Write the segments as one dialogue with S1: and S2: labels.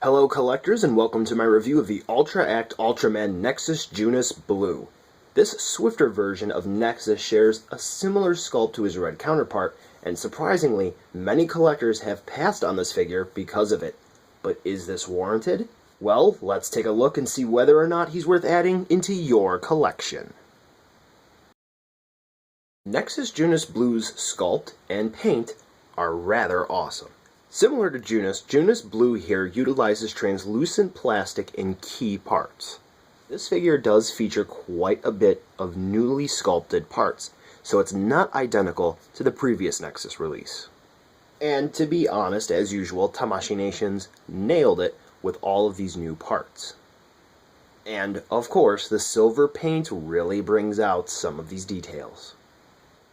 S1: Hello collectors, and welcome to my review of the Ultra Act Ultraman Nexus Junis Blue. This swifter version of Nexus shares a similar sculpt to his red counterpart, and surprisingly, many collectors have passed on this figure because of it. But is this warranted? Well, let's take a look and see whether or not he's worth adding into your collection. Nexus Junis Blue's sculpt and paint are rather awesome. Similar to Junis, Junis Blue here utilizes translucent plastic in key parts. This figure does feature quite a bit of newly sculpted parts, so it's not identical to the previous Nexus release. And to be honest, as usual, Tamashii Nations nailed it with all of these new parts. And, of course, the silver paint really brings out some of these details.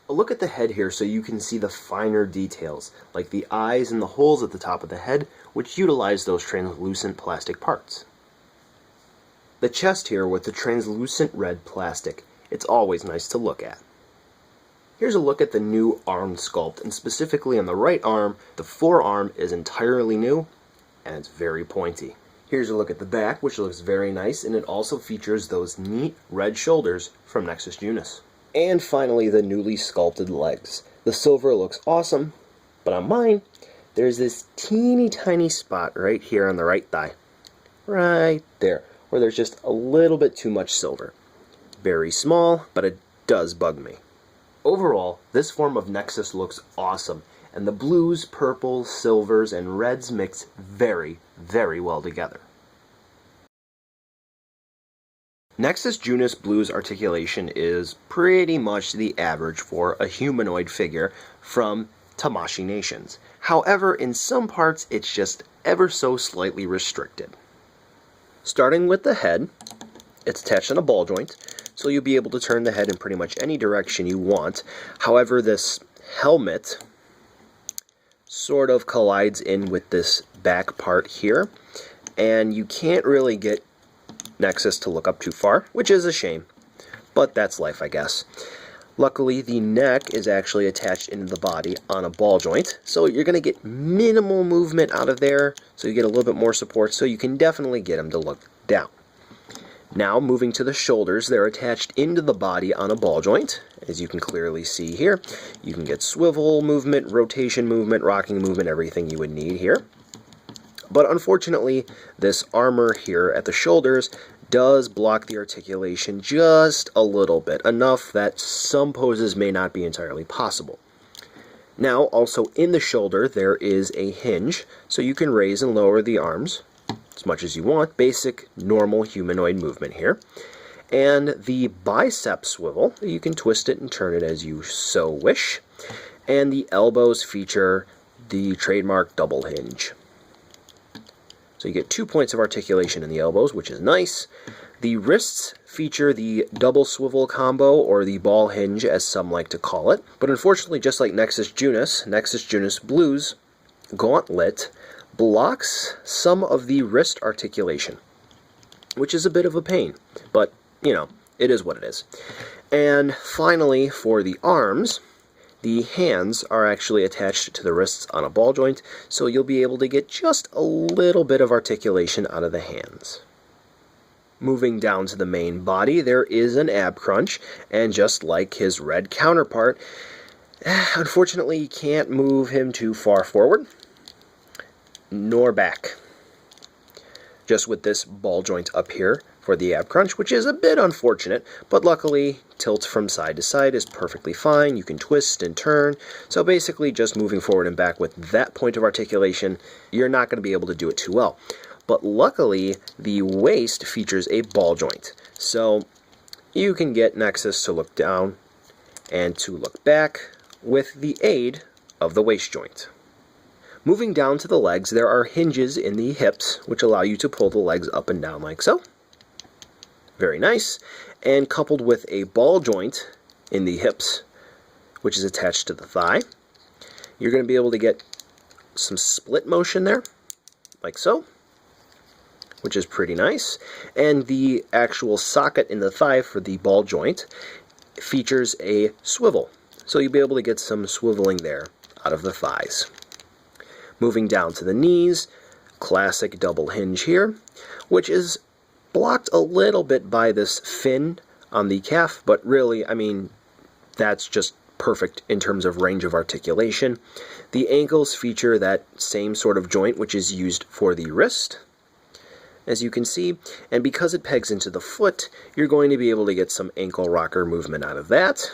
S1: A look at the head here so you can see the finer details, like the eyes and the holes at the top of the head, which utilize those translucent plastic parts. The chest here with the translucent red plastic, it's always nice to look at. Here's a look at the new arm sculpt, and specifically on the right arm, the forearm is entirely new, and it's very pointy. Here's a look at the back, which looks very nice, and it also features those neat red shoulders from Nexus Junis. And finally, the newly sculpted legs. The silver looks awesome, but on mine, there's this teeny tiny spot right here on the right thigh. Right there, where there's just a little bit too much silver. Very small, but it does bug me. Overall, this form of Nexus looks awesome, and the blues, purples, silvers, and reds mix very, very well together. Nexus Junis Blue's articulation is pretty much the average for a humanoid figure from Tamashii Nations. However, in some parts it's just ever so slightly restricted. Starting with the head, it's attached on a ball joint, so you'll be able to turn the head in pretty much any direction you want. However, this helmet sort of collides in with this back part here, and you can't really get Nexus to look up too far, which is a shame, but that's life, I guess. Luckily, the neck is actually attached into the body on a ball joint, so you're going to get minimal movement out of there, so you get a little bit more support, so you can definitely get him to look down. Now, moving to the shoulders, they're attached into the body on a ball joint, as you can clearly see here. You can get swivel movement, rotation movement, rocking movement, everything you would need here. But unfortunately, this armor here at the shoulders does block the articulation just a little bit, enough that some poses may not be entirely possible. Now, also in the shoulder, there is a hinge, so you can raise and lower the arms as much as you want. Basic, normal humanoid movement here. And the bicep swivel, you can twist it and turn it as you so wish. And the elbows feature the trademark double hinge. So you get 2 points of articulation in the elbows, which is nice. The wrists feature the double swivel combo, or the ball hinge as some like to call it. But unfortunately, just like Nexus Junis Blue's gauntlet blocks some of the wrist articulation, which is a bit of a pain. But, you know, it is what it is. And finally, for the arms, the hands are actually attached to the wrists on a ball joint, so you'll be able to get just a little bit of articulation out of the hands. Moving down to the main body, there is an ab crunch, and just like his red counterpart, unfortunately you can't move him too far forward, nor back. Just with this ball joint up here for the ab crunch, which is a bit unfortunate, but luckily tilt from side to side is perfectly fine. You can twist and turn, so basically just moving forward and back with that point of articulation, you're not going to be able to do it too well. But luckily, the waist features a ball joint, so you can get Nexus to look down and to look back with the aid of the waist joint. Moving down to the legs, there are hinges in the hips, which allow you to pull the legs up and down like so. Very nice. And coupled with a ball joint in the hips, which is attached to the thigh, you're going to be able to get some split motion there, like so, which is pretty nice. And the actual socket in the thigh for the ball joint features a swivel, so you'll be able to get some swiveling there out of the thighs. Moving down to the knees, classic double hinge here, which is blocked a little bit by this fin on the calf, but really, I mean, that's just perfect in terms of range of articulation. The ankles feature that same sort of joint which is used for the wrist, as you can see, and because it pegs into the foot, you're going to be able to get some ankle rocker movement out of that,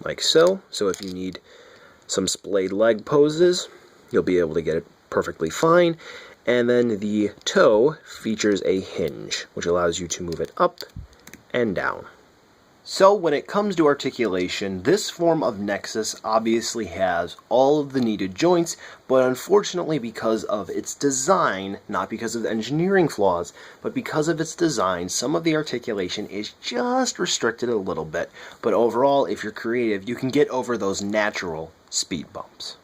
S1: like so. So if you need some splayed leg poses, you'll be able to get it perfectly fine. And then the toe features a hinge, which allows you to move it up and down. So when it comes to articulation, this form of Nexus obviously has all of the needed joints, but unfortunately because of its design, not because of the engineering flaws, but because of its design, some of the articulation is just restricted a little bit. But overall, if you're creative, you can get over those natural speed bumps.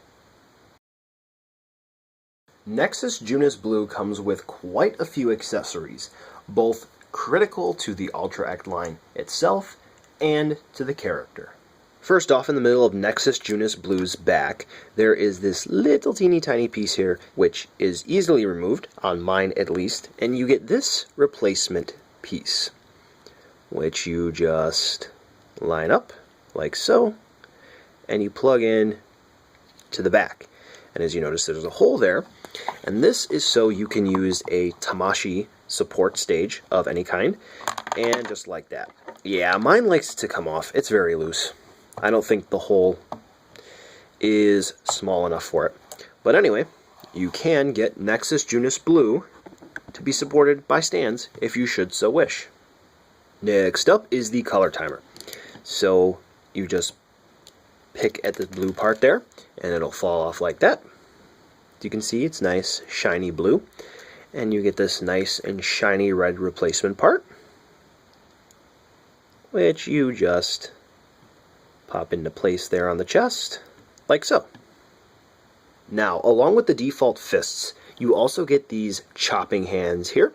S1: Nexus Junis Blue comes with quite a few accessories, both critical to the Ultra Act line itself and to the character. First off, in the middle of Nexus Junis Blue's back, there is this little teeny tiny piece here, which is easily removed, on mine at least, and you get this replacement piece, which you just line up like so, and you plug in to the back. And as you notice, there's a hole there, and this is so you can use a Tamashii support stage of any kind, and just like that. Yeah, mine likes to come off. It's very loose. I don't think the hole is small enough for it. But anyway, you can get Nexus Junis Blue to be supported by stands if you should so wish. Next up is the color timer. So you just pick at the blue part there, and it'll fall off like that. As you can see, it's nice, shiny blue. And you get this nice and shiny red replacement part, which you just pop into place there on the chest, like so. Now, along with the default fists, you also get these chopping hands here,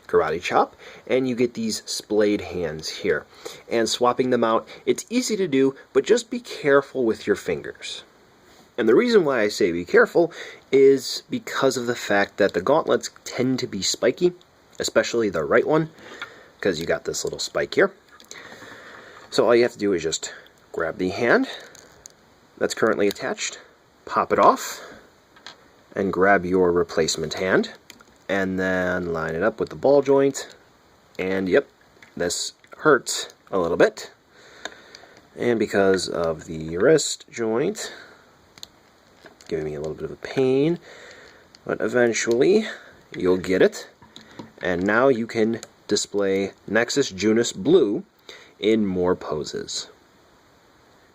S1: karate chop, and you get these splayed hands here. And swapping them out, it's easy to do, but just be careful with your fingers. And the reason why I say be careful is because of the fact that the gauntlets tend to be spiky, especially the right one, because you got this little spike here. So all you have to do is just grab the hand that's currently attached, pop it off, and grab your replacement hand, and then line it up with the ball joint. And yep, this hurts a little bit. And because of the wrist joint, giving me a little bit of a pain, but eventually you'll get it. And now you can display Nexus Junis Blue in more poses.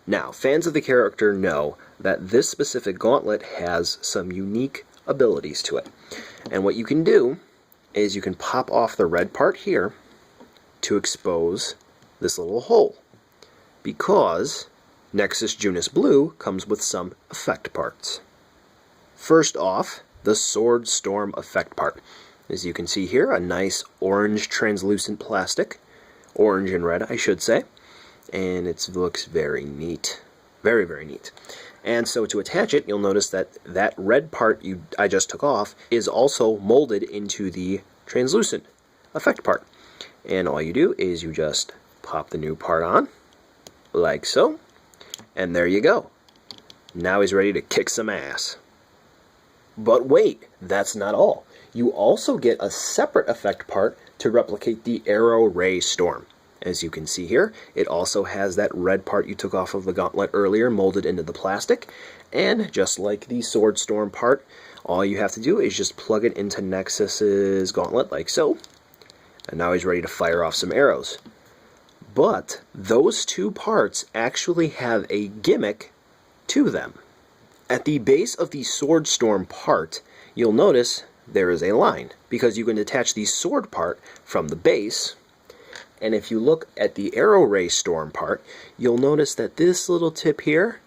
S1: Now, fans of the character know that this specific gauntlet has some unique abilities to it. And what you can do is you can pop off the red part here to expose this little hole, because Nexus Junis Blue comes with some effect parts. First off, the Sword Storm effect part. As you can see here, a nice orange translucent plastic. Orange and red, I should say. And it looks very neat. Very, very neat. And so to attach it, you'll notice that that red part I just took off is also molded into the translucent effect part. And all you do is you just pop the new part on, like so. And there you go. Now he's ready to kick some ass. But wait, that's not all. You also get a separate effect part to replicate the Arrow Ray Storm. As you can see here, it also has that red part you took off of the gauntlet earlier molded into the plastic. And just like the Sword Storm part, all you have to do is just plug it into Nexus's gauntlet like so. And now he's ready to fire off some arrows. But those two parts actually have a gimmick to them. At the base of the Sword Storm part, you'll notice there is a line, because you can attach the sword part from the base. And if you look at the Arrow Ray Storm part, you'll notice that this little tip here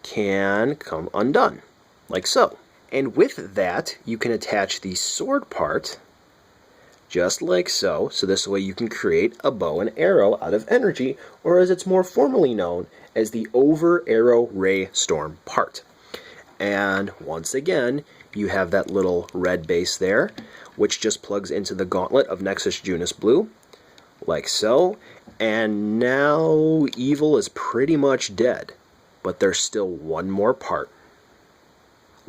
S1: can come undone, like so. And with that, you can attach the sword part, just like so. So this way you can create a bow and arrow out of energy, or as it's more formally known as the Over Arrow Ray Storm part. And once again, you have that little red base there, which just plugs into the gauntlet of Nexus Junis Blue, like so. And now Evil is pretty much dead, but there's still one more part.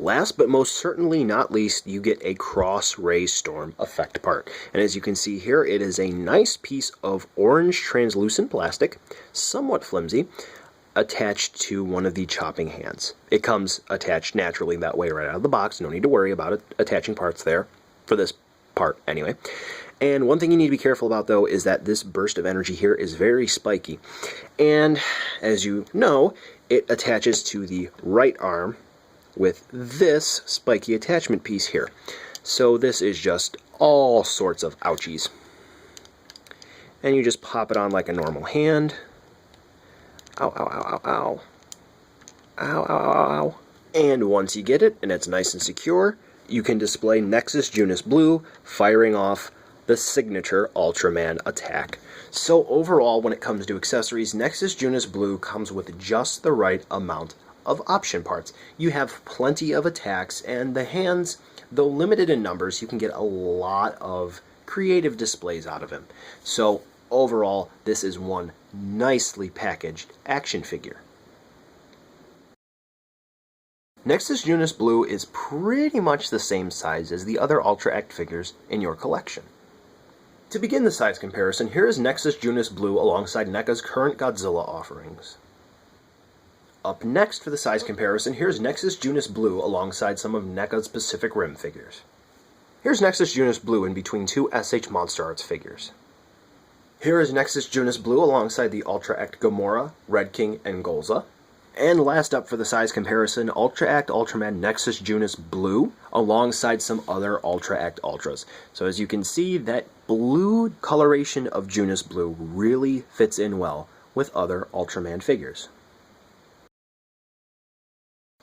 S1: Last but most certainly not least, you get a Cross Ray Storm effect part. And as you can see here, it is a nice piece of orange translucent plastic, somewhat flimsy, attached to one of the chopping hands. It comes attached naturally that way right out of the box. No need to worry about it attaching parts there, for this part anyway. And one thing you need to be careful about, though, is that this burst of energy here is very spiky. And as you know, it attaches to the right arm with this spiky attachment piece here. So this is just all sorts of ouchies. And you just pop it on like a normal hand. Ow, ow, ow, ow, ow. Ow, ow, ow, ow. And once you get it, and it's nice and secure, you can display Nexus Junis Blue firing off the signature Ultraman attack. So overall, when it comes to accessories, Nexus Junis Blue comes with just the right amount of option parts. You have plenty of attacks, and the hands, though limited in numbers, you can get a lot of creative displays out of him. So overall, this is one nicely packaged action figure. Nexus Junis Blue is pretty much the same size as the other Ultra Act figures in your collection. To begin the size comparison, here is Nexus Junis Blue alongside NECA's current Godzilla offerings. Up next for the size comparison, here's Nexus Junis Blue alongside some of NECA's Pacific Rim figures. Here's Nexus Junis Blue in between two SH Monster Arts figures. Here is Nexus Junis Blue alongside the Ultra Act Gamora, Red King, and Golza. And last up for the size comparison, Ultra Act Ultraman Nexus Junis Blue alongside some other Ultra Act Ultras. So as you can see, that blue coloration of Junis Blue really fits in well with other Ultraman figures.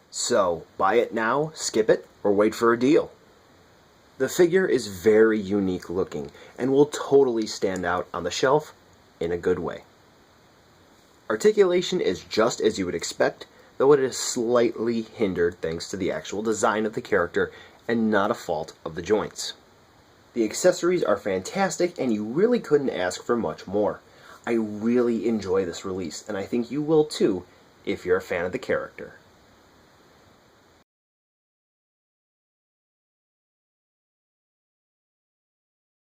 S1: So, buy it now, skip it, or wait for a deal. The figure is very unique looking and will totally stand out on the shelf in a good way. Articulation is just as you would expect, though it is slightly hindered thanks to the actual design of the character and not a fault of the joints. The accessories are fantastic and you really couldn't ask for much more. I really enjoy this release, and I think you will too if you're a fan of the character.